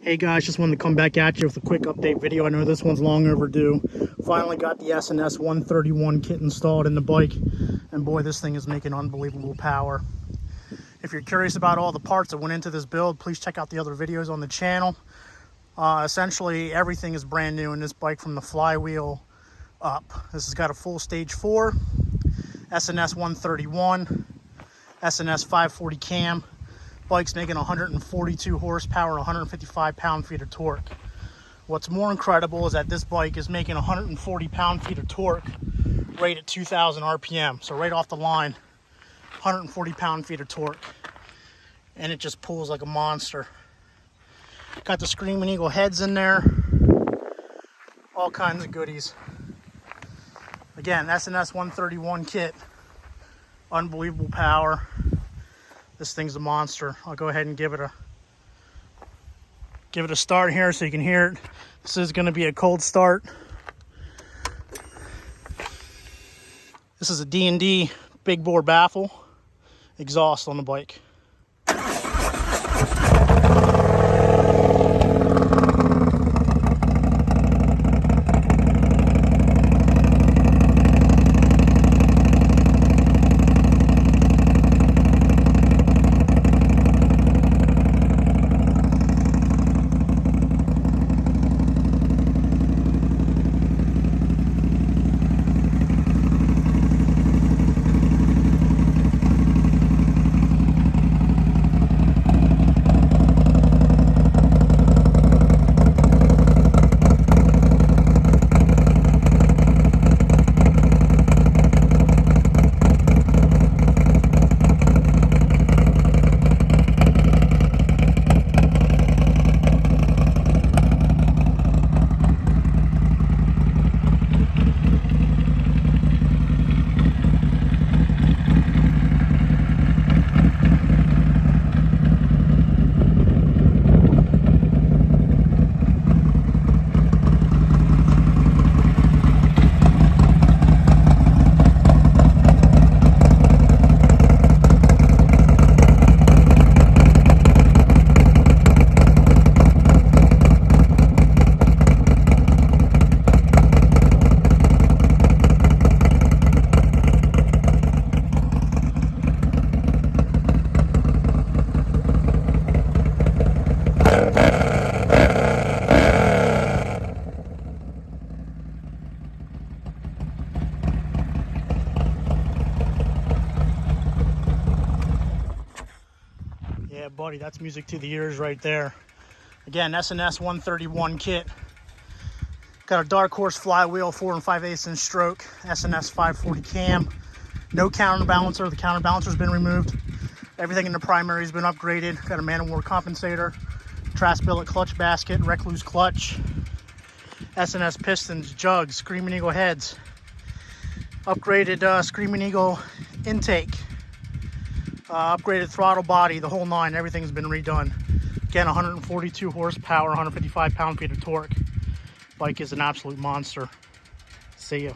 Hey guys, just wanted to come back at you with a quick update video. I know this one's long overdue. Finally got the S&S 131 kit installed in the bike, and boy, this thing is making unbelievable power. If you're curious about all the parts that went into this build, please check out the other videos on the channel. Essentially, everything is brand new in this bike from the flywheel up. This has got a full stage 4, S&S 131, S&S 540 cam. Bike's making 142 horsepower and 155 pound-feet of torque. What's more incredible is that this bike is making 140 pound-feet of torque right at 2,000 RPM. So right off the line, 140 pound-feet of torque. And it just pulls like a monster. Got the Screaming Eagle heads in there. All kinds of goodies. Again, S&S 131 kit. Unbelievable power. This thing's a monster. I'll go ahead and give it a start here so you can hear it. This is going to be a cold start. This is a D&D big bore baffle exhaust on the bike. Yeah, buddy, that's music to the ears right there. Again, S&S 131 kit. Got a Dark Horse flywheel, 4 5/8 inch stroke, S&S 540 cam. No counterbalancer. The counterbalancer's been removed. Everything in the primary has been upgraded. Got a man of war compensator, Trass billet clutch basket, Recluse clutch, S&S pistons, jugs, Screaming Eagle heads. Upgraded Screaming Eagle intake. Upgraded throttle body, the whole nine. Everything's been redone. Again, 142 horsepower, 155 pound-feet of torque. Bike is an absolute monster. See ya.